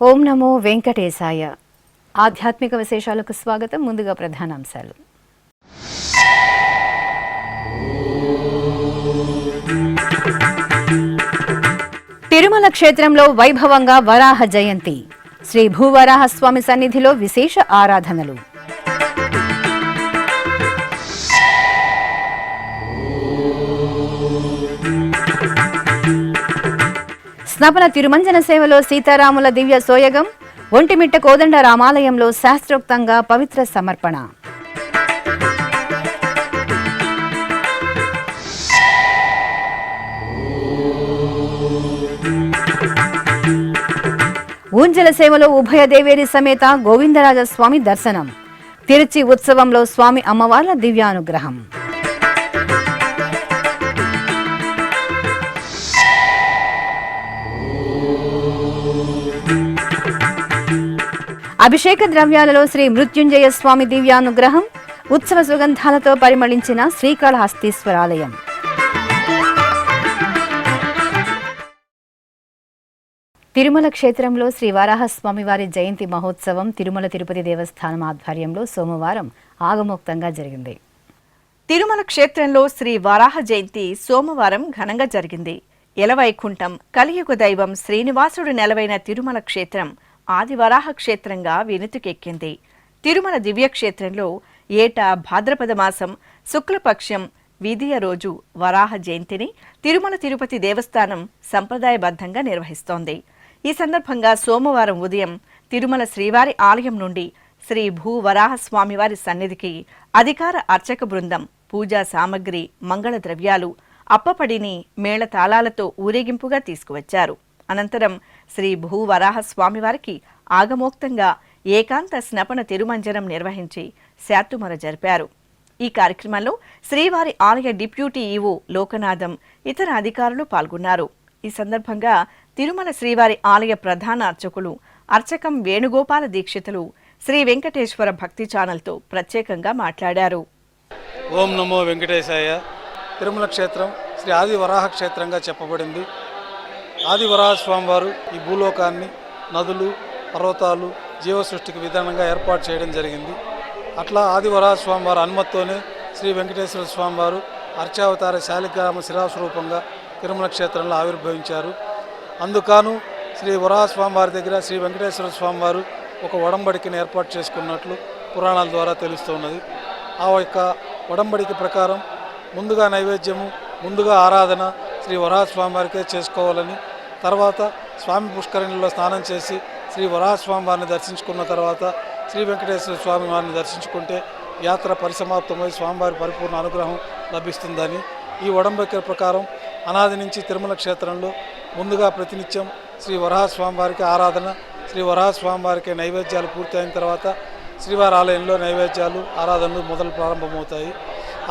ఓం నమో వెంకటేశాయ. ఆధ్యాత్మిక విశేషాలకు స్వాగతం. ముందుగా ప్రధానాంశాలు. తిరుమల క్షేత్రంలో వైభవంగా వరాహ జయంతి. శ్రీ భూవరాహస్వామి సన్నిధిలో విశేష ఆరాధనలు. స్నపన తిరుమంజన సేవలో సీతారాముల దివ్య సోయగం. ఒంటిమిట్ట కోదండ రామాలయంలో శాస్త్రోక్తంగా పవిత్ర సమర్పణ. ఊంజల సేవలో ఉభయ దేవేరి సమేత గోవిందరాజస్వామి దర్శనం. తిరుచి ఉత్సవంలో స్వామి అమ్మవార్ల దివ్యానుగ్రహం. అభిషేక ద్రవ్యాలలో శ్రీ మృత్యుంజయ స్వామి దివ్యానుగ్రహం. ఉత్సవ సుగంధాలతో పరిమళించిన శ్రీకాళహస్తీశ్వరాలయం. తిరుమల క్షేత్రంలో శ్రీ వరాహస్వామివారి జయంతి మహోత్సవం తిరుమల తిరుపతి దేవస్థానం ఆధ్వర్యంలో సోమవారం ఆగమోక్తంగా జరిగింది. తిరుమల క్షేత్రంలో శ్రీ వరాహ జయంతి సోమవారం ఘనంగా జరిగింది. ఎలవైకుంఠం కలియుగ దైవం శ్రీనివాసుడు నెలవైన తిరుమల క్షేత్రం ఆదివరాహ క్షేత్రంగా వినుతికెక్కింది. తిరుమల దివ్యక్షేత్రంలో ఏటా భాద్రపద మాసం శుక్లపక్షం విధియ రోజు వరాహ జయంతిని తిరుమల తిరుపతి దేవస్థానం సంప్రదాయబద్ధంగా నిర్వహిస్తోంది. ఈ సందర్భంగా సోమవారం ఉదయం తిరుమల శ్రీవారి ఆలయం నుండి శ్రీ భూవరాహస్వామివారి సన్నిధికి అధికార అర్చక బృందం పూజా సామగ్రి, మంగళ ద్రవ్యాలు, అప్పపడిని మేళతాళాలతో ఊరేగింపుగా తీసుకువచ్చారు. అనంతరం శ్రీ భూవరాహస్వామివారికి ఆగమోక్తంగా ఏకాంత స్నపన తిరుమంజనం నిర్వహించి శాతుమర జరిపారు. ఈ కార్యక్రమంలో శ్రీవారి ఆలయ డిప్యూటీ ఈవో లోకనాథం, ఇతర అధికారులు పాల్గొన్నారు. ఈ సందర్భంగా తిరుమల శ్రీవారి ఆలయ ప్రధాన అర్చకులు అర్చకం వేణుగోపాల దీక్షితులు శ్రీ వెంకటేశ్వర భక్తి ఛానల్తో ప్రత్యేకంగా మాట్లాడారు. ఓం నమో వెంకటేశాయ. తిరుమల క్షేత్రం శ్రీ ఆది వరాహ క్షేత్రంగా చెప్పబడింది. ఆది వరాహస్వామి వారు ఈ భూలోకాన్ని నదులు, పర్వతాలు, జీవసృష్టికి విధానంగా ఏర్పాటు చేయడం జరిగింది. అట్లా ఆది వరాహస్వామి వారి అనుమతితోనే శ్రీ వెంకటేశ్వర స్వామి వారు అర్చావతార శాలిగ్రామ శిలాస్వరూపంగా తిరుమల క్షేత్రంలో ఆవిర్భవించారు. అందుకను శ్రీ వరాహస్వామి వారి దగ్గర శ్రీ వెంకటేశ్వర స్వామి వారు ఒక ఒడంబడికను ఏర్పాటు చేసుకున్నట్లు పురాణాల ద్వారా తెలుస్తున్నది. ఆ యొక్క ఒడంబడిక ప్రకారం ముందుగా నైవేద్యము, ముందుగా ఆరాధన శ్రీ వరాహస్వామి వారికే చేసుకోవాలని, తర్వాత స్వామి పుష్కరిణిలో స్నానం చేసి శ్రీ వరాహస్వామి వారిని దర్శించుకున్న తర్వాత శ్రీ వెంకటేశ్వర స్వామి వారిని దర్శించుకుంటే యాత్ర పరిసమాప్తమై స్వామివారి పరిపూర్ణ అనుగ్రహం లభిస్తుందని ఈ ఒడంబడిక ప్రకారం అనాది నుంచి తిరుమల క్షేత్రంలో ముందుగా ప్రతినిత్యం శ్రీ వరాహస్వామి వారికి ఆరాధన, శ్రీ వరాహస్వామి వారికి నైవేద్యాలు పూర్తయిన తర్వాత శ్రీవారి ఆలయంలో నైవేద్యాలు, ఆరాధనలు మొదలు ప్రారంభమవుతాయి.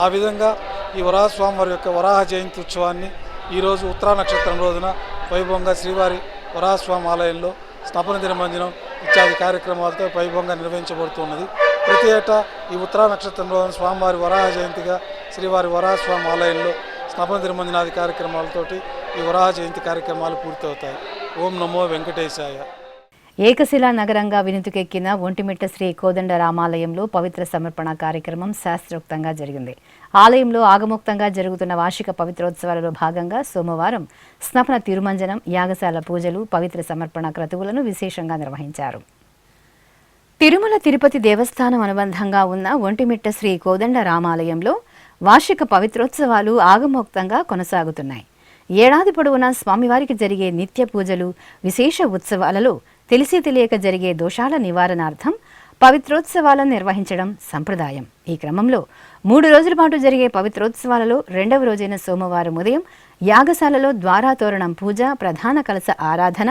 ఆ విధంగా ఈ వరాహస్వామి వారి యొక్క వరాహ జయంతి ఉత్సవాన్ని ఈరోజు ఉత్తరా నక్షత్రం రోజున వైభవంగా శ్రీవారి వరాహస్వామి ఆలయంలో స్నపన తిరుమంజనం ఇత్యాది కార్యక్రమాలతో వైభవంగా నిర్వహించబడుతున్నది. ప్రతి ఏటా ఈ ఉత్తరా నక్షత్రం రోజున స్వామివారి వరాహ జయంతిగా శ్రీవారి వరాహస్వామి ఆలయంలో స్నపన తిరుమంజనాది కార్యక్రమాలతోటి ఈ వరాహ జయంతి కార్యక్రమాలు పూర్తవుతాయి. ఓం నమో వెంకటేశాయ. ఏకశిలా నగరంగా వినుతికెక్కిన ఒంటిమిట్ట శ్రీ కోదండ రామాలయంలో పవిత్ర సమర్పణ కార్యక్రమం శాస్త్రోక్తంగా జరిగింది. ఆలయంలో ఆగమోక్తంగా జరుగుతున్న వార్షిక పవిత్రోత్సవాలలో భాగంగా సోమవారం స్నపన తిరుమంజనం, యాగశాల పూజలు, పవిత్ర సమర్పణ క్రతువులను విశేషంగా నిర్వహించారు. తిరుమల తిరుపతి దేవస్థానం అనుబంధంగా ఉన్న ఒంటిమిట్ట శ్రీ కోదండ రామాలయంలో వార్షిక పవిత్రోత్సవాలు ఆగమోక్తంగా కొనసాగుతున్నాయి. ఏడాది పొడవునా స్వామివారికి జరిగే నిత్య పూజలు, విశేష ఉత్సవాలలో తెలిసి తెలియక జరిగే దోషాల నివారణార్థం పవిత్రోత్సవాలను నిర్వహించడం సంప్రదాయం. ఈ క్రమంలో 3 రోజుల పాటు జరిగే పవిత్రోత్సవాలలో 2వ రోజైన సోమవారం ఉదయం యాగశాలలో ద్వారాతోరణం పూజ, ప్రధాన కలశ ఆరాధన,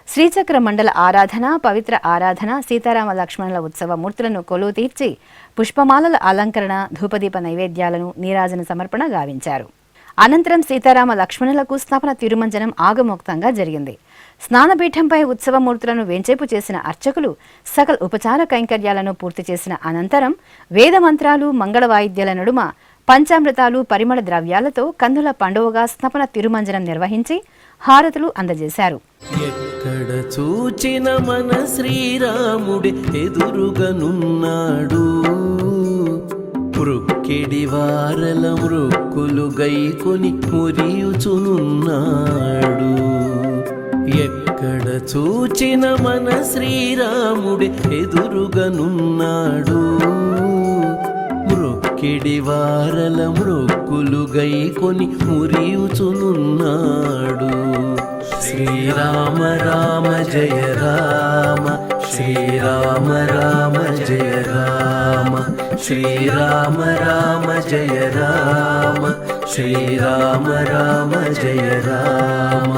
శ్రీచక్ర మండల ఆరాధన, పవిత్ర ఆరాధన, సీతారామ లక్ష్మణుల ఉత్సవ మూర్తులను కొలువు తీర్చి పుష్పమాలల అలంకరణ, ధూపదీప నైవేద్యాలను, నీరాజన సమర్పణ గావించారు. అనంతరం సీతారామ లక్ష్మణులకు స్నాపన తిరుమంజనం ఆగమోక్తంగా జరిగింది. స్నానపీఠంపై ఉత్సవమూర్తులను వెంచేపు చేసిన అర్చకులు సకల ఉపచార కైంకర్యాలను పూర్తి చేసిన అనంతరం వేదమంత్రాలు, మంగళ వాయిద్యాల నడుమ పంచామృతాలు, పరిమళ ద్రవ్యాలతో కన్నుల పండువగా స్నపన తిరుమంజనం నిర్వహించి హారతులు అందజేశారు. ఎక్కడ చూచిన మన శ్రీరాముడే ఎదురుగనున్నాడు, మృక్కిడి వారల మృక్కులు గైకొని మురియుచునున్నాడు. ఎక్కడ చూచిన మన శ్రీరాముడే ఎదురుగనున్నాడు, మృక్కిడి వారల మృక్కులు గైకొని మురియుచునున్నాడు. శ్రీరామ రామ జయ రామ, శ్రీరామ రామ జయ రామ, శ్రీరామ రామ జయ రామ, శ్రీరామ రామ జయ రామ.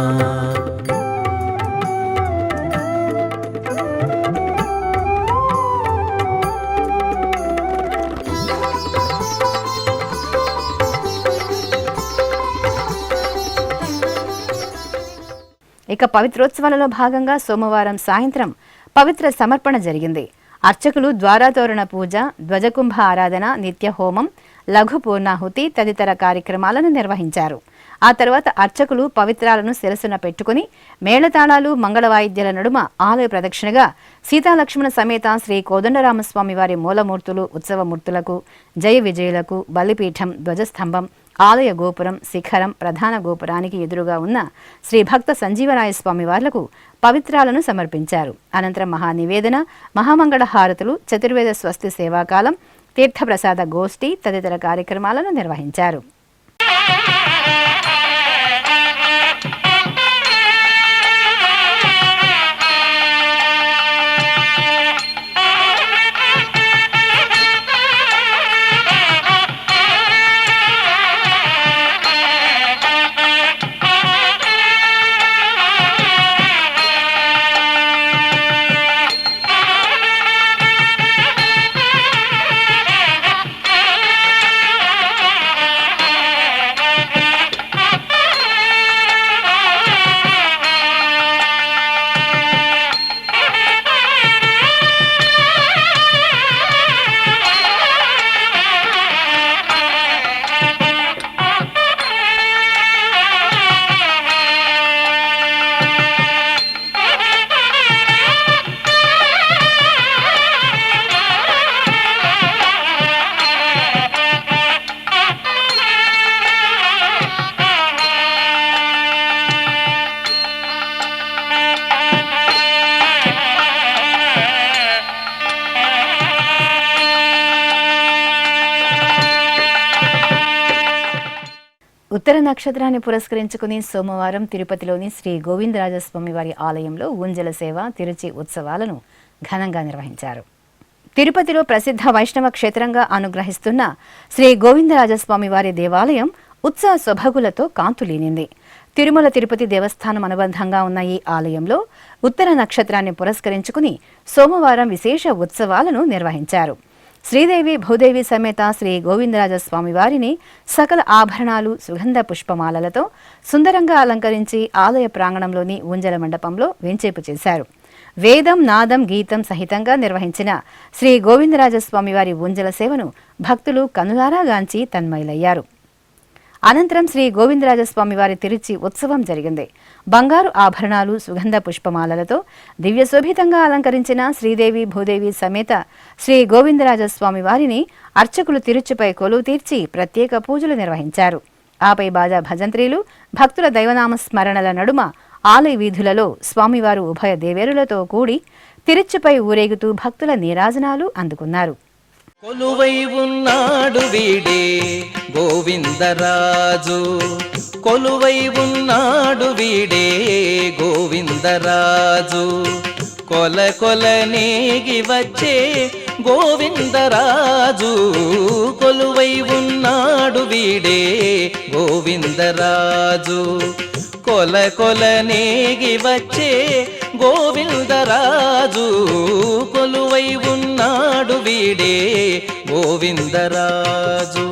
ఇక పవిత్రోత్సవాలలో భాగంగా సోమవారం సాయంత్రం పవిత్ర సమర్పణ జరిగింది. అర్చకులు ద్వారాతోరణ పూజ, ధ్వజకుంభ ఆరాధన, నిత్య హోమం, లఘు పూర్ణాహుతి తదితర కార్యక్రమాలను నిర్వహించారు. ఆ తర్వాత అర్చకులు పవిత్రాలను శిరస్సున పెట్టుకుని మేళతాళాలు, మంగళ వాయిద్యాల నడుమ ఆలయ ప్రదక్షిణగా సీతాలక్ష్మణ సమేత శ్రీ కోదండరామస్వామి వారి మూలమూర్తులు, ఉత్సవమూర్తులకు, జయ విజయులకు, బలిపీఠం, ధ్వజస్తంభం, ఆలయ గోపురం, శిఖరం, ప్రధాన గోపురానికి ఎదురుగా ఉన్న శ్రీ భక్త సంజీవరాయ స్వామి వార్లకు పవిత్రాలను సమర్పించారు. అనంతరం మహానివేదన, మహామంగళ హారతులు, చతుర్వేద స్వస్తి సేవాకాలం, తీర్థప్రసాద గోష్ఠి తదితర కార్యక్రమాలను నిర్వహించారు. ఉత్తర నక్షత్రాన్ని పురస్కరించుకుని సోమవారం తిరుపతిలోని శ్రీ గోవిందరాజస్వామి వారి ఆలయంలో ఊంజల సేవ, తిరుచి ఉత్సవాలను ఘనంగా నిర్వహించారు. తిరుపతిలో ప్రసిద్ధ వైష్ణవ క్షేత్రంగా అనుగ్రహిస్తున్న శ్రీ గోవిందరాజస్వామి వారి దేవాలయం ఉత్సవ శోభగులతో కాంతులీనింది. తిరుమల తిరుపతి దేవస్థానం అనుబంధంగా ఉన్న ఈ ఆలయంలో ఉత్తర నక్షత్రాన్ని పురస్కరించుకుని సోమవారం విశేష ఉత్సవాలను నిర్వహించారు. శ్రీదేవి భూదేవి సమేత శ్రీ గోవిందరాజస్వామి వారిని సకల ఆభరణాలు, సుగంధ పుష్పమాలలతో సుందరంగా అలంకరించి ఆలయ ప్రాంగణంలోని ఊంజల మండపంలో వెంచేపు చేశారు. వేదం, నాదం, గీతం సహితంగా నిర్వహించిన శ్రీ గోవిందరాజస్వామి వారి ఊంజల సేవను భక్తులు కనులారా గాంచి తన్మయులయ్యారు. అనంతరం శ్రీ గోవిందరాజస్వామి వారి తిరుచి ఉత్సవం జరిగింది. బంగారు ఆభరణాలు, సుగంధ పుష్పమాలలతో దివ్యశోభితంగా అలంకరించిన శ్రీదేవి భూదేవి సమేత శ్రీ గోవిందరాజస్వామి వారిని అర్చకులు తిరుచిపై కొలువు తీర్చి ప్రత్యేక పూజలు నిర్వహించారు. ఆపై బాజా భజంత్రీలు, భక్తుల దైవనామ స్మరణల నడుమ ఆలయ వీధులలో స్వామివారు ఉభయ దేవేరులతో కూడి తిరుచిపై ఊరేగుతూ భక్తుల నీరాజనాలు అందుకున్నారు. కొలువై ఉన్నాడు వీడే గోవిందరాజు, కొలువై ఉన్నాడు వీడే గోవిందరాజు, కొల కొల నేగి వచ్చే గోవిందరాజు, కొలువై ఉన్నాడు వీడే గోవిందరాజు, కొల కొల నేగి వచ్చే గోవిందరాజు కొలువై ఉన్నాడు వీడే గోవిందరాజు.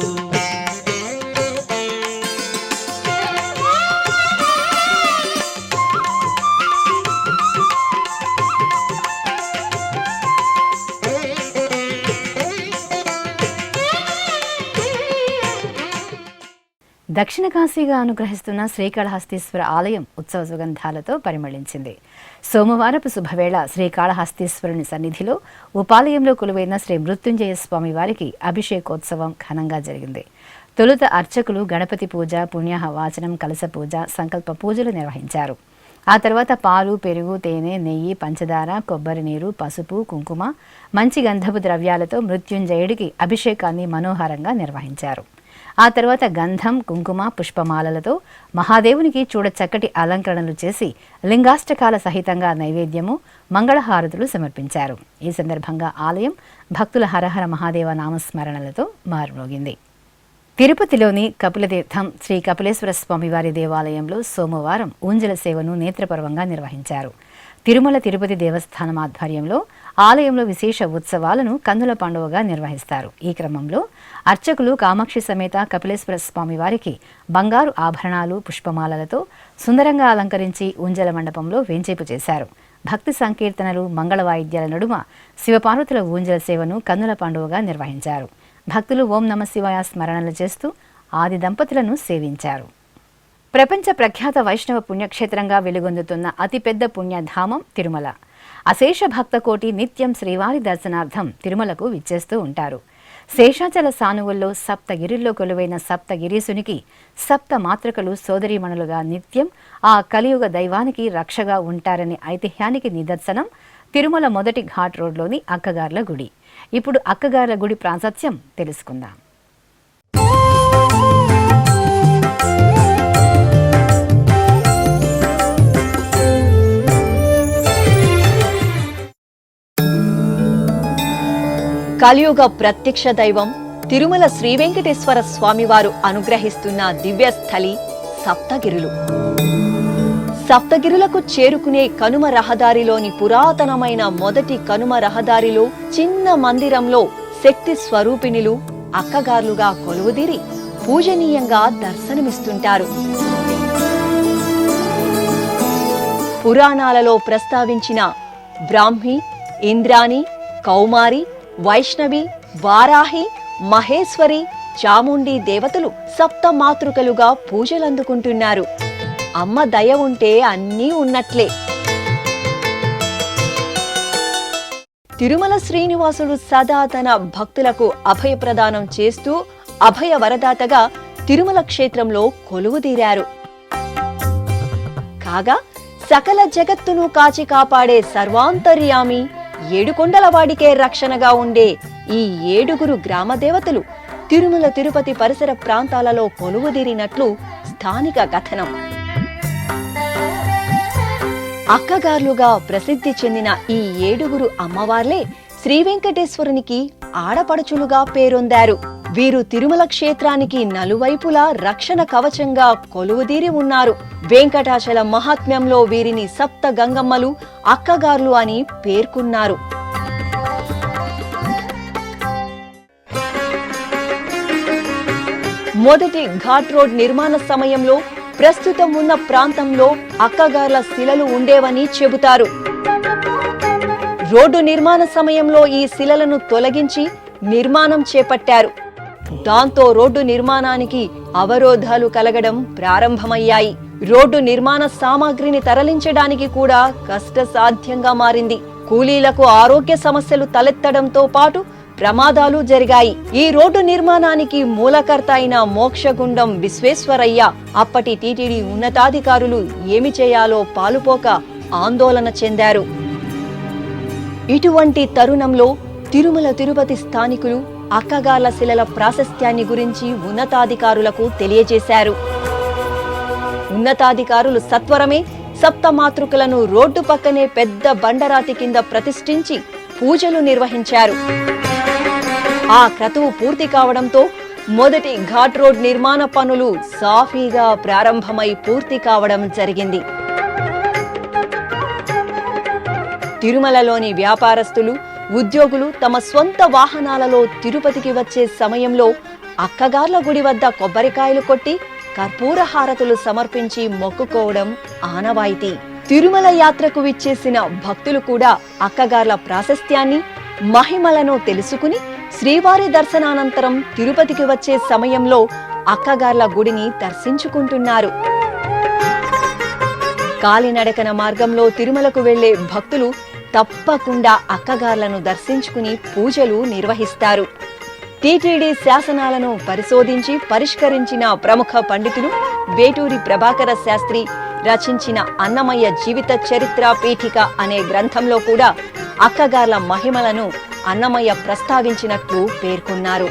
దక్షిణ కాశీగా అనుగ్రహిస్తున్న శ్రీకాళహస్తీశ్వర ఆలయం ఉత్సవ సుగంధాలతో పరిమళించింది. సోమవారపు శుభవేళ శ్రీకాళహస్తీశ్వరుని సన్నిధిలో ఉపాలయంలో కొలువైన శ్రీ మృత్యుంజయ స్వామి వారికి అభిషేకోత్సవం ఘనంగా జరిగింది. తొలుత అర్చకులు గణపతి పూజ, పుణ్యాహ వాచనం, కలశ పూజ, సంకల్ప పూజలు నిర్వహించారు. ఆ తర్వాత పాలు, పెరుగు, తేనె, నెయ్యి, పంచదార, కొబ్బరి నీరు, పసుపు, కుంకుమ, మంచి గంధపు ద్రవ్యాలతో మృత్యుంజయుడికి అభిషేకాన్ని మనోహరంగా నిర్వహించారు. ఆ తర్వాత గంధం, కుంకుమ, పుష్పమాలలతో మహాదేవునికి చూడచక్కటి అలంకరణలు చేసి లింగాష్టకాల సహితంగా నైవేద్యము, మంగళహారతులు సమర్పించారు. ఈ సందర్భంగా ఆలయం భక్తుల హరహర మహాదేవ నామస్మరణలతో మారుమోగింది. తిరుపతిలోని కపిలతీర్థం శ్రీ కపిలేశ్వర స్వామివారి దేవాలయంలో సోమవారం ఊంజల సేవను నేత్రపర్వంగా నిర్వహించారు. తిరుమల తిరుపతి దేవస్థానం ఆధ్వర్యంలో ఆలయంలో విశేష ఉత్సవాలను కన్నుల పండుగగా నిర్వహిస్తారు. ఈ క్రమంలో అర్చకులు కామాక్షి సమేత కపిలేశ్వర స్వామి వారికి బంగారు ఆభరణాలు, పుష్పమాలలతో సుందరంగా అలంకరించి ఊంజల మండపంలో వేంచేపు చేశారు. భక్తి సంకీర్తనలు, మంగళ వాయిద్యాల నడుమ శివపార్వతుల ఊంజల సేవను కన్నుల పండుగగా నిర్వహించారు. భక్తులు ఓం నమ శివాయ స్మరణలు చేస్తూ ఆది దంపతులను సేవించారు. ప్రపంచ ప్రఖ్యాత వైష్ణవ పుణ్యక్షేత్రంగా వెలుగొందుతున్న అతిపెద్ద పుణ్యధామం తిరుమల. అశేష భక్తకోటి నిత్యం శ్రీవారి దర్శనార్థం తిరుమలకు విచ్చేస్తూ ఉంటారు. శేషాచల సానువుల్లో సప్తగిరిల్లో కొలువైన సప్తగిరీసునికి సప్త మాతృకలు సోదరీమణులుగా నిత్యం ఆ కలియుగ దైవానికి రక్షగా ఉంటారనే ఐతిహ్యానికి నిదర్శనం తిరుమల మొదటి ఘాట్ రోడ్లోని అక్కగార్ల గుడి. ఇప్పుడు అక్కగార్ల గుడి ప్రాశస్త్యం తెలుసుకుందాం. కలియుగ ప్రత్యక్ష దైవం తిరుమల శ్రీ వెంకటేశ్వర స్వామివారు అనుగ్రహిస్తున్న దివ్యస్థలి సప్తగిరులు. సప్తగిరులకు చేరుకునే కనుమ రహదారిలోని పురాతనమైన మొదటి కనుమ రహదారిలో చిన్న మందిరంలో శక్తి స్వరూపిణులు అక్కగార్లుగా కొలువుదీరి పూజనీయంగా దర్శనమిస్తుంటారు. పురాణాలలో ప్రస్తావించిన బ్రాహ్మి, ఇంద్రాణి, కౌమారి, వైష్ణవి, వారాహి, మహేశ్వరి, చాముండి దేవతలు సప్త మాతృకలుగా పూజలందుకుంటున్నారు. అమ్మ దయ ఉంటే అన్నీ ఉన్నట్లే. తిరుమల శ్రీనివాసుడు సదా తన భక్తులకు అభయప్రదానం చేస్తూ అభయ వరదాతగా తిరుమల క్షేత్రంలో కొలువుదీరారు. కాగా సకల జగత్తును కాచి కాపాడే సర్వాంతర్యామి, ఏడుకొండలవాడికే రక్షణగా ఉండే ఈ ఏడుగురు గ్రామదేవతలు తిరుమల తిరుపతి పరిసర ప్రాంతాలలో కొలువుదీరినట్లు స్థానిక కథనం. అక్కగార్లుగా ప్రసిద్ధి చెందిన ఈ ఏడుగురు అమ్మవార్లే శ్రీ వెంకటేశ్వరునికి ఆడపడుచులుగా పేరొందారు. వీరు తిరుమల క్షేత్రానికి నలువైపులా రక్షణ కవచంగా కొలువుదీరి ఉన్నారు. వెంకటాచల మహాత్మ్యంలో వీరిని సప్త గంగమ్మలు, అక్కగార్లు అని పేర్కొన్నారు. మొదటి ఘాట్ రోడ్ నిర్మాణ సమయంలో ప్రస్తుతం ఉన్న ప్రాంతంలో అక్కగార్ల శిలలు ఉండేవని చెబుతారు. రోడ్డు నిర్మాణ సమయంలో ఈ శిలలను తొలగించి నిర్మాణం చేపట్టారు. దాంతో రోడ్డు నిర్మాణానికి అవరోధాలు కలగడం ప్రారంభమయ్యాయి. రోడ్డు నిర్మాణ సామాగ్రిని తరలించడానికి కూడా కష్టసాధ్యంగా మారింది. కూలీలకు ఆరోగ్య సమస్యలు తలెత్తడంతో పాటు ప్రమాదాలు జరిగాయి. ఈ రోడ్డు నిర్మాణానికి మూలకర్త అయిన మోక్షగుండం విశ్వేశ్వరయ్య అప్పటి టీటీడీ ఉన్నతాధికారులు ఏమి చేయాలో పాలుపోక ఆందోళన చెందారు. ఇటువంటి తరుణంలో తిరుమల తిరుపతి స్థానికులు అక్కగార్ల శిలల ప్రాశస్త్యాన్ని గురించి ఉన్నతాధికారులకు తెలియజేశారు. ఉన్నతాధికారులు సత్వరమే సప్తమాతృకలను రోడ్డు పక్కనే పెద్ద బండరాతి కింద ప్రతిష్ఠించి పూజలు నిర్వహించారు. ఆ క్రతువు పూర్తి కావడంతో మొదటి ఘాట్ రోడ్ నిర్మాణ పనులు సాఫీగా ప్రారంభమై పూర్తి కావడం జరిగింది. తిరుమలలోని వ్యాపారస్తులు, ఉద్యోగులు తమ స్వంత వాహనాలలో తిరుపతికి వచ్చే సమయంలో అక్కగార్ల గుడి వద్ద కొబ్బరికాయలు కొట్టి కర్పూర హారతులు సమర్పించి మొక్కుకోవడం ఆనవాయితీ. తిరుమల యాత్రకు విచ్చేసిన భక్తులు కూడా అక్కగార్ల ప్రాశస్త్యాన్ని, మహిమలను తెలుసుకుని శ్రీవారి దర్శనానంతరం తిరుపతికి వచ్చే సమయంలో అక్కగార్ల గుడిని దర్శించుకుంటున్నారు. కాలినడకన మార్గంలో తిరుమలకు వెళ్లే భక్తులు తప్పకుండా అక్కగార్లను దర్శించుకుని పూజలు నిర్వహిస్తారు. టీటీడీ శాసనాలను పరిశోధించి పరిష్కరించిన ప్రముఖ పండితులు వేటూరి ప్రభాకర శాస్త్రి రచించిన అన్నమయ్య జీవిత చరిత్ర పీఠిక అనే గ్రంథంలో కూడా అక్కగార్ల మహిమలను అన్నమయ్య ప్రస్తావించినట్లు పేర్కొన్నారు.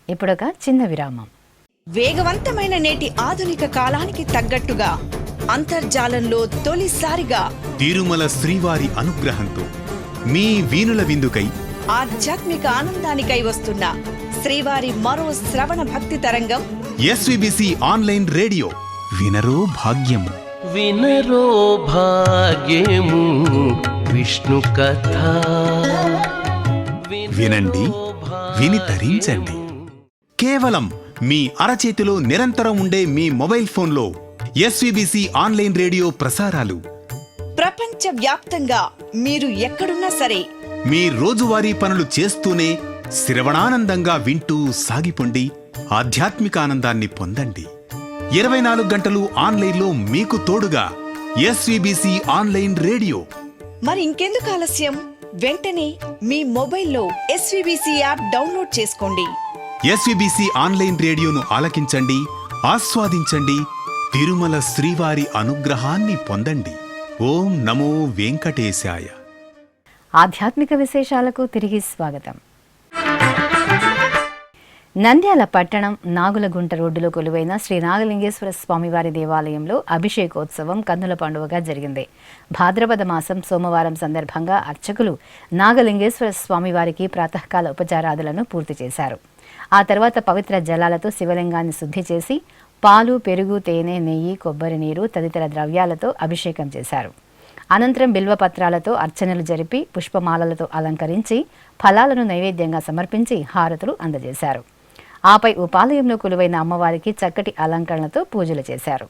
ఇప్పుడొక చిన్న విరామం. వేగవంతమైన నేటి ఆధునిక కాలానికి తగ్గట్టుగా అంతర్జాలంలో తొలిసారిగా తిరుమల శ్రీవారి అనుగ్రహంతో మీ వీణుల విందుకై ఆధ్యాత్మిక ఆనందానికై వస్తున్న శ్రీవారి మరో శ్రవణ భక్తి తరంగం ఎస్విబిసి ఆన్లైన్ రేడియో. వినరో భాగ్యము, వినరో భాగ్యము విష్ణు కథ. వినండి, విని తరించండి. కేవలం మీ అరచేతిలో నిరంతరం ఉండే మీ మొబైల్ ఫోన్లో ఎస్విబిసి ఆన్లైన్ రేడియో ప్రసారాలు ప్రపంచ వ్యాప్తంగా మీరు ఎక్కడున్నా సరే మీ రోజువారీ పనులు చేస్తూనే శ్రవణానందంగా వింటూ సాగిపోండి. ఆధ్యాత్మిక ఆనందాన్ని పొందండి. 24 గంటలు ఆన్లైన్లో మీకు తోడుగా ఎస్విబిసి ఆన్లైన్ రేడియో. మరి ఇంకెందుకు ఆలస్యం? వెంటనే మీ మొబైల్లో ఎస్విబిసి యాప్ డౌన్లోడ్ చేసుకోండి. ఎస్విబిసి ఆన్లైన్ రేడియోను ఆలకించండి, ఆస్వాదించండి. తిరుమల శ్రీవారి అనుగ్రహాన్ని పొందండి. ఓం నమో వెంకటేశాయ. ఆధ్యాత్మిక విశేషాలకు తిరిగి స్వాగతం. నంద్యాల పట్టణం నాగులగుంట రోడ్డులో కొలువైన శ్రీ నాగలింగేశ్వర స్వామివారి దేవాలయంలో అభిషేకోత్సవం కన్నుల పండుగగా జరిగింది. భాద్రపద మాసం సోమవారం సందర్భంగా అర్చకులు నాగలింగేశ్వర స్వామివారికి ప్రాతకాల ఉపచారాదులను పూర్తి చేశారు. ఆ తర్వాత పవిత్ర జలాలతో శివలింగాన్ని శుద్ధి చేసి పాలు, పెరుగు, తేనె, నెయ్యి, కొబ్బరి నీరు తదితర ద్రవ్యాలతో అభిషేకం చేశారు. అనంతరం బిల్వపత్రాలతో అర్చనలు జరిపి పుష్పమాలలతో అలంకరించి ఫలాలను నైవేద్యంగా సమర్పించి హారతులు అందజేశారు. ఆపై ఉపాలయంలో కొలువైన అమ్మవారికి చక్కటి అలంకరణలతో పూజలు చేశారు.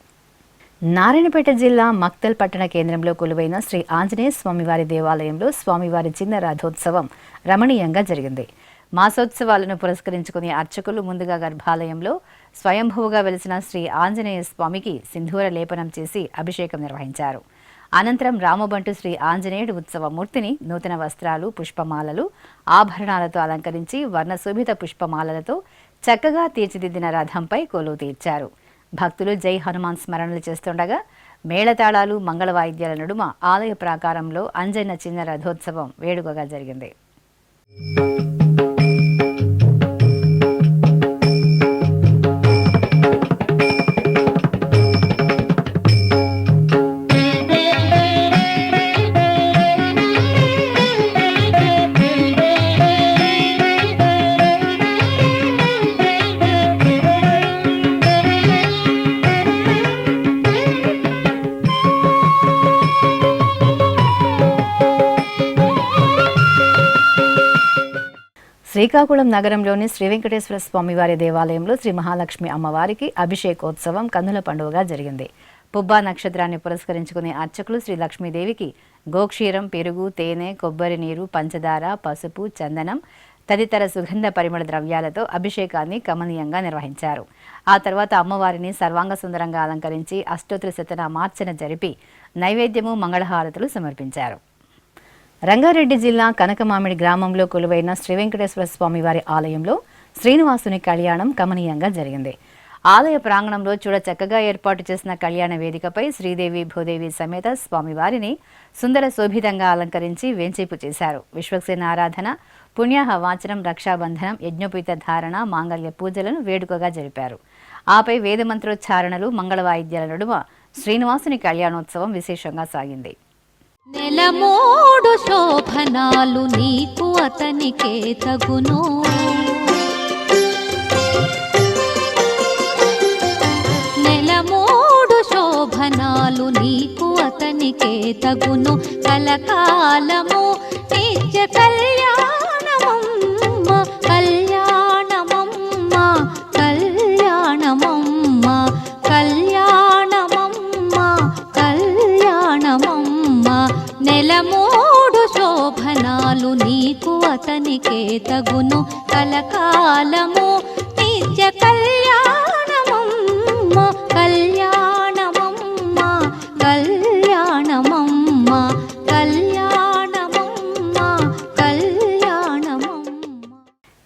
నారాయణపేట జిల్లా మక్తల్ పట్టణ కేంద్రంలో కొలువైన శ్రీ ఆంజనేయ స్వామివారి దేవాలయంలో స్వామివారి చిన్న రథోత్సవం రమణీయంగా జరిగింది. మాసోత్సవాలను పురస్కరించుకుని అర్చకులు ముందుగా గర్భాలయంలో స్వయంభూగా వెలిసిన శ్రీ ఆంజనేయ స్వామికి సింధూర లేపనం చేసి అభిషేకం నిర్వహించారు. అనంతరం రామబంటు శ్రీ ఆంజనేయుడు ఉత్సవమూర్తిని నూతన వస్త్రాలు, పుష్పమాలలు, ఆభరణాలతో అలంకరించి వర్ణశోభిత పుష్పమాలలతో చక్కగా తీర్చిదిద్దిన రథంపై కొలువు తీర్చారు. భక్తులు జై హనుమాన్ స్మరణలు చేస్తుండగా మేళతాళాలు, మంగళ వాయిద్యాల నడుమ ఆలయ ప్రాకారంలో అంజన్న చిన్న రథోత్సవం వేడుకగా జరిగింది. శ్రీకాకుళం నగరంలోని శ్రీ వెంకటేశ్వర స్వామివారి దేవాలయంలో శ్రీ మహాలక్ష్మి అమ్మవారికి అభిషేకోత్సవం కన్నుల పండుగగా జరిగింది. పుబ్బా నక్షత్రాన్ని పురస్కరించుకునే అర్చకులు శ్రీ లక్ష్మీదేవికి గోక్షీరం, పెరుగు, తేనె, కొబ్బరి నీరు, పంచదార, పసుపు, చందనం తదితర సుగంధ పరిమళ ద్రవ్యాలతో అభిషేకాన్ని కమనీయంగా నిర్వహించారు. ఆ తర్వాత అమ్మవారిని సర్వాంగ సుందరంగా అలంకరించి అష్టోత్తర శతనామార్చన జరిపి నైవేద్యము, మంగళహారతులు సమర్పించారు. రంగారెడ్డి జిల్లా కనకమామిడి గ్రామంలో కొలువైన శ్రీ వెంకటేశ్వర స్వామివారి ఆలయంలో శ్రీనివాసుని కళ్యాణం కమనీయంగా జరిగింది. ఆలయ ప్రాంగణంలో చూడ చక్కగా ఏర్పాటు చేసిన కళ్యాణ వేదికపై శ్రీదేవి, భూదేవి సమేత స్వామివారిని సుందర శోభితంగా అలంకరించి వేంచేపు చేశారు. విశ్వక్సేన ఆరాధన, పుణ్యాహ వాచనం, రక్షాబంధనం, యజ్ఞోపీత ధారణ, మాంగళ్య పూజలను వేడుకగా జరిపారు. ఆపై వేదమంత్రోచ్చారణలు, మంగళ వాయిద్యాల నడుమ శ్రీనివాసుని కళ్యాణోత్సవం విశేషంగా సాగింది. నెలమూడు శోభనాలు నీకు అతనికే తగును, నెలమూడు శోభనాలు నీకు అతని అతనికే తగును కలకాలము నిత్య కళ్యాణమమ్మ కళ్యాణమమ్మ కళ్యాణమమ్మ కళ్యాణమమ్మ కళ్యాణమమ్మ నెలమూడు శోభనాలు నీకు అతనికే తగును కలకాలము నిత్య కళ్యాణమమ్మ కళ్యాణమమ్మ కళ్యాణమమ్మ కళ్యాణమమ్మ కళ్యాణమమ్మ.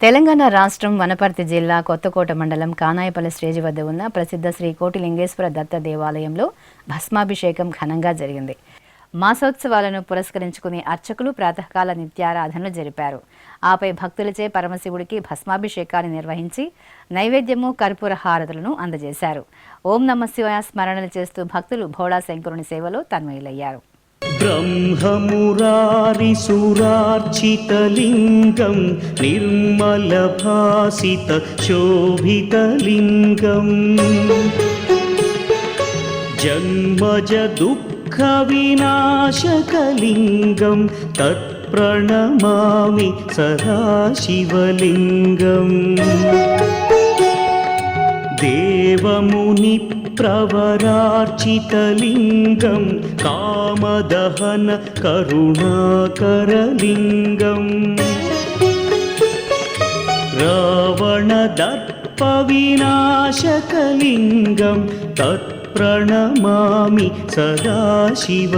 తెలంగాణ రాష్ట్రం వనపర్తి జిల్లా కొత్తకోట మండలం కానాయపల్లి స్టేజి వద్ద ఉన్న ప్రసిద్ధ శ్రీ కోటిలింగేశ్వర దత్త దేవాలయంలో భస్మాభిషేకం ఘనంగా జరిగింది. మాసోత్సవాలను పురస్కరించుకుని అర్చకులు ప్రాతకాల నిత్యారాధనలు జరిపారు. ఆపై భక్తులచే పరమశివుడికి భస్మాభిషేకాన్ని నిర్వహించి నైవేద్యము కర్పూర హారతులను అందజేశారు. ఓం నమః శివాయ స్మరణలు చేస్తూ భక్తులు భోళా శంకరుని సేవలో తన్మయులయ్యారు. బ్రహ్మమురారిసురార్చితలింగం నిర్మలభాసిత శోభితలింగం జన్మజ దుఃఖ వినాశకలింగం తత్ప్రణమామి సదాశివలింగం దేవముని ప్రవరార్చితలింగం కామదహన కరుణాకరలింగం రావణదర్ప వినాశకలింగం తత్ప్రణమామి సదాశివలింగం.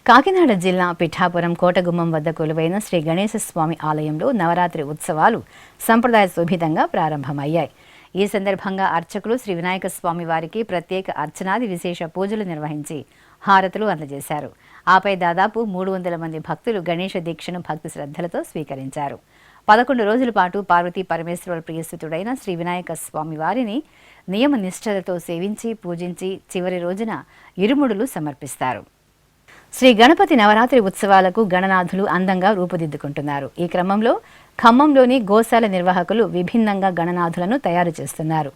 కాకినాడ జిల్లా పిఠాపురం కోటగుమ్మం వద్ద కొలువైన శ్రీ గణేశ స్వామి ఆలయంలో నవరాత్రి ఉత్సవాలు సంప్రదాయ శోభితంగా ప్రారంభమయ్యాయి. ఈ సందర్భంగా అర్చకులు శ్రీ వినాయక స్వామి వారికి ప్రత్యేక అర్చనాది విశేష పూజలు నిర్వహించి హారతులు అందజేశారు. ఆపై దాదాపు 300 మంది భక్తులు గణేష దీక్షను భక్తి శ్రద్ధలతో స్వీకరించారు. 11 రోజుల పాటు పార్వతీ పరమేశ్వరుల ప్రియసుతుడైన శ్రీ వినాయక స్వామి వారిని నియమ నిష్ఠలతో సేవించి పూజించి చివరి రోజున ఇరుముడులు సమర్పిస్తారు. శ్రీ గణపతి నవరాత్రి ఉత్సవాలకు గణనాథులు అందంగా రూపుదిద్దుకుంటున్నారు. ఈ క్రమంలో ఖమ్మంలోని గోశాల నిర్వాహకులు విభిన్నంగా గణనాథులను తయారు చేస్తున్నారు.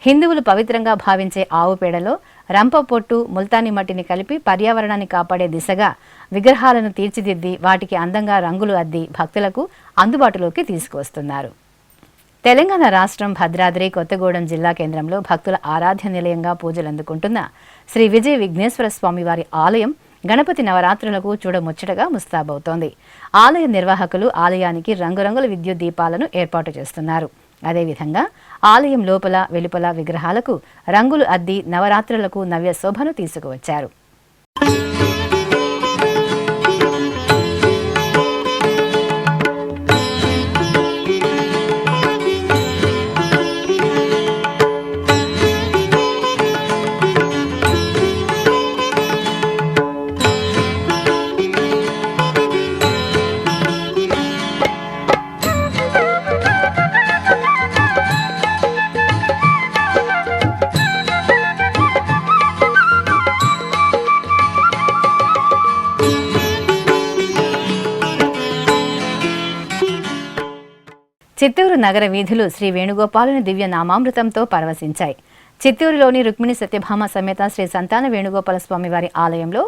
హిందువులు పవిత్రంగా భావించే ఆవు పేడలో రంప పొట్టు, ముల్తానీ మట్టిని కలిపి పర్యావరణాన్ని కాపాడే దిశగా విగ్రహాలను తీర్చిదిద్ది వాటికి అందంగా రంగులు అద్ది భక్తులకు అందుబాటులోకి తీసుకువస్తున్నారు. తెలంగాణ రాష్ట్రం భద్రాద్రి కొత్తగూడెం జిల్లా కేంద్రంలో భక్తుల ఆరాధ్య నిలయంగా పూజలు అందుకుంటున్న శ్రీ విజయ విఘ్నేశ్వర స్వామి వారి ఆలయం గణపతి నవరాత్రులకు చూడముచ్చటగా ముస్తాబవుతోంది. ఆలయ నిర్వాహకులు ఆలయానికి రంగురంగుల విద్యుత్ దీపాలను ఏర్పాటు చేస్తున్నారు. అదేవిధంగా ఆలయం లోపల వెలుపల విగ్రహాలకు రంగులు అద్ది నవరాత్రులకు నవ్య శోభను తీసుకువచ్చారు. చిత్తూరు నగర వీధులు శ్రీ వేణుగోపాలుని దివ్య నామామృతంతో పరవశించాయి. చిత్తూరులోని రుక్మిణి సత్యభామ సమేత శ్రీ సంతాన వేణుగోపాల స్వామి వారి ఆలయంలో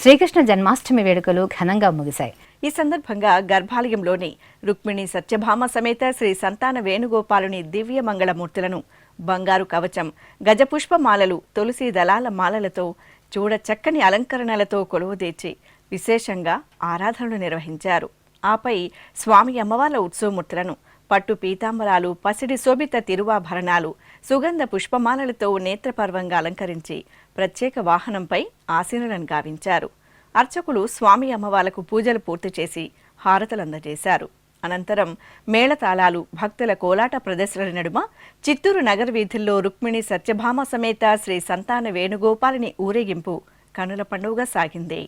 శ్రీకృష్ణ జన్మాష్టమి వేడుకలు ఘనంగా ముగిశాయి. ఈ సందర్భంగా గర్భాలయంలోని రుక్మిణి సత్యభామ సమేత శ్రీ సంతాన వేణుగోపాలుని దివ్య మంగళమూర్తులను బంగారు కవచం, గజపుష్పమాలలు, తులసి దళాల మాలలతో చూడ చక్కని అలంకరణలతో కొలువుదీర్చి విశేషంగా ఆరాధనలు నిర్వహించారు. ఆపై స్వామి అమ్మవార్ల ఉత్సవమూర్తులను పట్టు పీతాంబరాలు, పసిడి శోభిత తిరువాభరణాలు, సుగంధ పుష్పమాలలతో నేత్రపర్వంగా అలంకరించి ప్రత్యేక వాహనంపై ఆసీనులను గావించారు. అర్చకులు స్వామి అమ్మవార్లకు పూజలు పూర్తి చేసి హారతులు అందజేశారు. అనంతరం మేళతాళాలు, భక్తుల కోలాట ప్రదర్శనల నడుమ చిత్తూరు నగర వీధుల్లో రుక్మిణి సత్యభామ సమేత శ్రీ సంతాన వేణుగోపాలిని ఊరేగింపు కనుల పండుగగా సాగింది.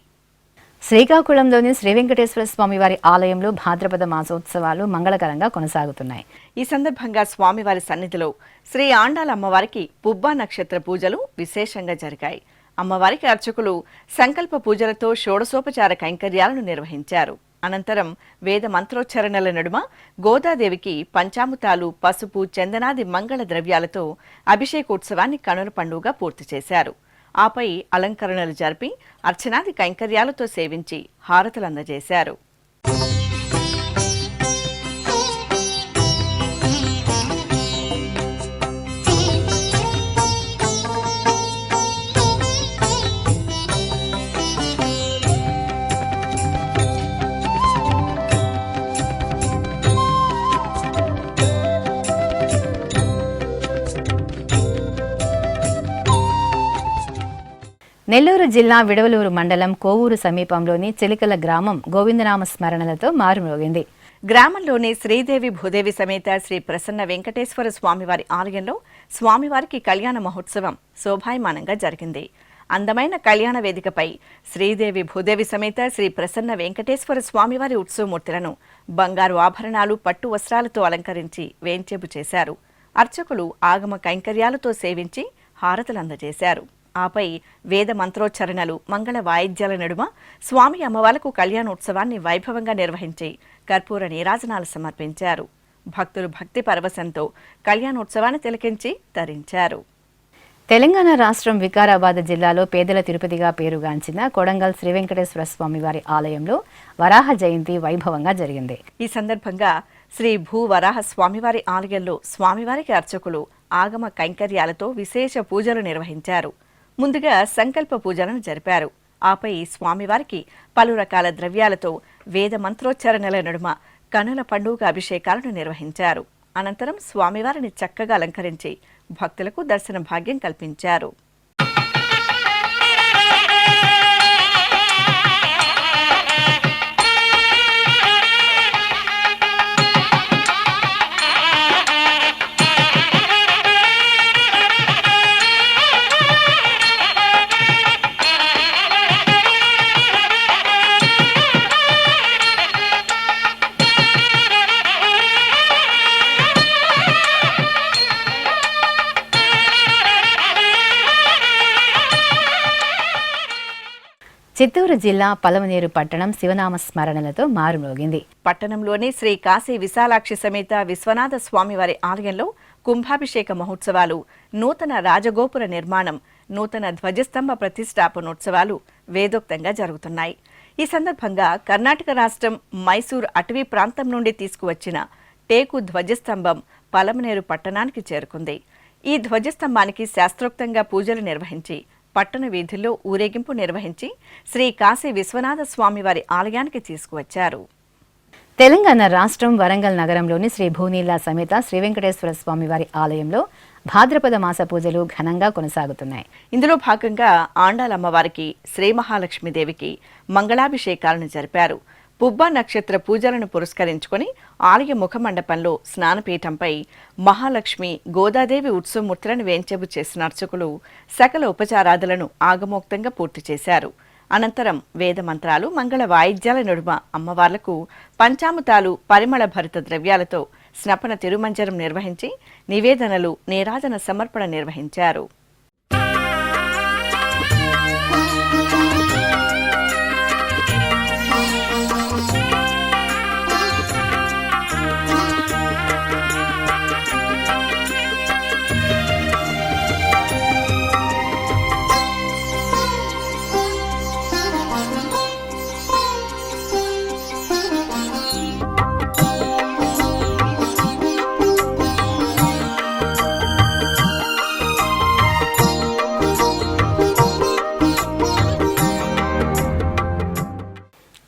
శ్రీకాకుళంలోని శ్రీ వెంకటేశ్వర స్వామి వారి ఆలయంలో భాద్రపద మాసోత్సవాలు మంగళకరంగా కొనసాగుతున్నాయి. ఈ సందర్భంగా స్వామివారి సన్నిధిలో శ్రీ ఆండాల అమ్మవారికి పుబ్బా నక్షత్ర పూజలు విశేషంగా జరిగాయి. అమ్మవారికి అర్చకులు సంకల్ప పూజలతో షోడశోపచార కైంకర్యాలను నిర్వహించారు. అనంతరం వేద మంత్రోచ్చరణల నడుమ గోదాదేవికి పంచామృతాలు, పసుపు, చందనాది మంగళ ద్రవ్యాలతో అభిషేకోత్సవాన్ని కనుల పండుగగా పూర్తి చేశారు. ఆపై అలంకరణలు జరిపి అర్చనాది కైంకర్యాలతో సేవించి హారతులు అందజేశారు. నెల్లూరు జిల్లా విడవలూరు మండలం కోవూరు సమీపంలోని చెలికల గ్రామం గోవిందనామ స్మరణలతో మారుమోగింది. గ్రామంలోని శ్రీదేవి భూదేవి సమేత శ్రీ ప్రసన్న వెంకటేశ్వర స్వామివారి ఆలయంలో స్వామివారికి కళ్యాణ మహోత్సవం శోభాయమానంగా జరిగింది. అందమైన కళ్యాణ వేదికపై శ్రీదేవి భూదేవి సమేత శ్రీ ప్రసన్న వెంకటేశ్వర స్వామివారి ఉత్సవమూర్తులను బంగారు ఆభరణాలు, పట్టు వస్త్రాలతో అలంకరించి వేంచేపు చేశారు. అర్చకులు ఆగమ కైంకర్యాలతో సేవించి హారతులు అందజేశారు. ఆపై వేద మంత్రోచ్చరణలు, మంగళ వాయిద్యాల నడుమ స్వామి అమ్మవార్లకు కళ్యాణోత్సవాన్ని వైభవంగా నిర్వహించి కర్పూర నీరాజనాలు సమర్పించారు. భక్తులు భక్తి పరవశంతో కళ్యాణోత్సవాన్ని తిలకించి తరించారు. తెలంగాణ రాష్ట్రం వికారాబాద్ జిల్లాలో పేదల తిరుపతిగా పేరుగాంచిన కొడంగల్ శ్రీ వెంకటేశ్వర స్వామివారి ఆలయంలో వరాహ జయంతి వైభవంగా జరిగింది. ఈ సందర్భంగా శ్రీ భూ వరాహ స్వామివారి ఆలయంలో స్వామివారికి అర్చకులు ఆగమ కైంకర్యాలతో విశేష పూజలు నిర్వహించారు. ముందుగా సంకల్ప పూజలను జరిపారు. ఆపై స్వామివారికి పలు రకాల ద్రవ్యాలతో వేద మంత్రోచ్చరణల నడుమ కనుల పండుగ అభిషేకాలను నిర్వహించారు. అనంతరం స్వామివారిని చక్కగా అలంకరించి భక్తులకు దర్శన భాగ్యం కల్పించారు. చిత్తూరు జిల్లా పలమనేరు పట్టణం శివనామ స్మరణలతో మారుమోగింది. పట్టణంలోని శ్రీ కాశీ విశాలాక్షి సమేత విశ్వనాథ స్వామివారి ఆలయంలో కుంభాభిషేక మహోత్సవాలు, నూతన రాజగోపుర నిర్మాణం, నూతన ధ్వజస్తంభ ప్రతిష్టాపనోత్సవాలు వేదోక్తంగా జరుగుతున్నాయి. ఈ సందర్భంగా కర్ణాటక రాష్ట్రం మైసూర్ అటవీ ప్రాంతం నుండి తీసుకువచ్చిన టేకు ధ్వజస్తంభం పలమనేరు పట్టణానికి చేరుకుంది. ఈ ధ్వజస్తంభానికి శాస్త్రోక్తంగా పూజలు నిర్వహించి పట్టణ వీధుల్లో ఊరేగింపు నిర్వహించి శ్రీ కాశీ విశ్వనాథ స్వామివారి ఆలయానికి తీసుకువచ్చారు. తెలంగాణ రాష్ట్రం వరంగల్ నగరంలోని శ్రీ భూనీల సమేత శ్రీ వెంకటేశ్వర స్వామివారి ఆలయంలో భాద్రపద మాస పూజలు ఘనంగా కొనసాగుతున్నాయి. ఇందులో భాగంగా ఆండాలమ్మవారికి, శ్రీ మహాలక్ష్మీదేవికి మంగళాభిషేకాలను జరిపారు. పుబ్బ నక్షత్ర పూజలను పురస్కరించుకొని ఆలయ ముఖమండపంలో స్నానపీఠంపై మహాలక్ష్మి, గోదాదేవి ఉత్సవమూర్తులను వేంచేపు చేసిన అర్చకులు సకల ఉపచారాదులను ఆగమోక్తంగా పూర్తి చేశారు. అనంతరం వేద మంత్రాలు, మంగళ వాయిద్యాల నడుమ అమ్మవార్లకు పంచామృతాలు, పరిమళ భరిత ద్రవ్యాలతో స్నపన తిరుమంజనం నిర్వహించి నివేదనలు, నీరాజన సమర్పణ నిర్వహించారు.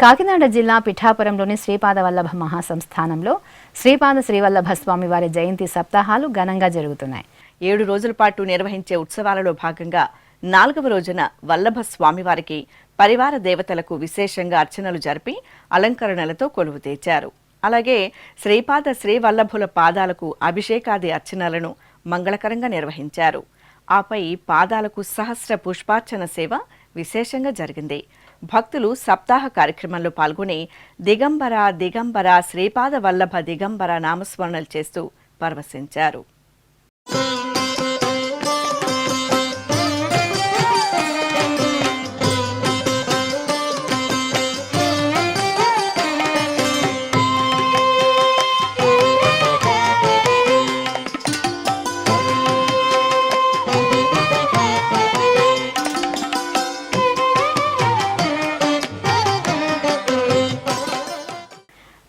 కాకినాడ జిల్లా పిఠాపురంలోని శ్రీపాద వల్లభ మహాసంస్థానంలో శ్రీపాద శ్రీవల్లభ స్వామివారి జయంతి సప్తాహాలు ఘనంగా జరుగుతున్నాయి. 7 రోజుల పాటు నిర్వహించే ఉత్సవాలలో భాగంగా 4వ రోజున వల్లభ స్వామివారికి పరివార దేవతలకు విశేషంగా అర్చనలు జరిపి అలంకరణలతో కొలువు తీర్చారు. అలాగే శ్రీపాద శ్రీవల్లభుల పాదాలకు అభిషేకాది అర్చనలను మంగళకరంగా నిర్వహించారు. ఆపై పాదాలకు సహస్ర పుష్పార్చన సేవ విశేషంగా జరిగింది. భక్తులు సప్తాహ కార్యక్రమంలో పాల్గొని దిగంబర దిగంబర శ్రీపాద వల్లభ దిగంబర నామస్మరణలు చేస్తూ పరవశించారు.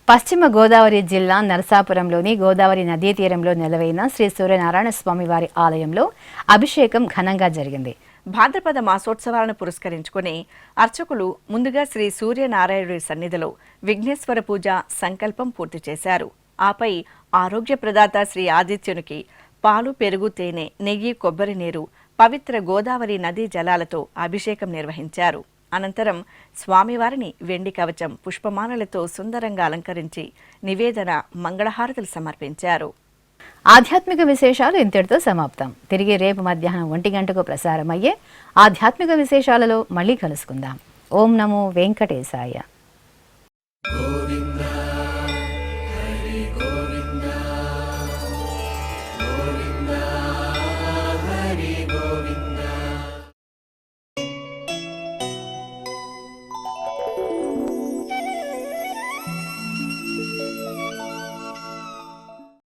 పశ్చిమ గోదావరి జిల్లా నరసాపురంలోని గోదావరి నదీ తీరంలో నెలవైన శ్రీ సూర్యనారాయణ స్వామి వారి ఆలయంలో అభిషేకం ఘనంగా జరిగింది. భాద్రపద మాసోత్సవాలను పురస్కరించుకుని అర్చకులు ముందుగా శ్రీ సూర్యనారాయణుడి సన్నిధిలో విఘ్నేశ్వర పూజ సంకల్పం పూర్తి చేశారు. ఆపై ఆరోగ్య ప్రదాత శ్రీ ఆదిత్యునికి పాలు, పెరుగు, తేనె, నెయ్యి, కొబ్బరి నీరు, పవిత్ర గోదావరి నదీ జలాలతో అభిషేకం నిర్వహించారు. అనంతరం స్వామివారిని వెండి కవచం, పుష్పమాలలతో సుందరంగా అలంకరించి నివేదన, మంగళహారతులు సమర్పించారు. ఆధ్యాత్మిక విశేషాలు ఇంతటితో సమాప్తం. తిరిగి రేపు మధ్యాహ్నం 1 గంటకు ప్రసారమయ్యే ఆధ్యాత్మిక విశేషాలలో మళ్ళీ కలుసుకుందాం. ఓం నమో వెంకటేశాయ.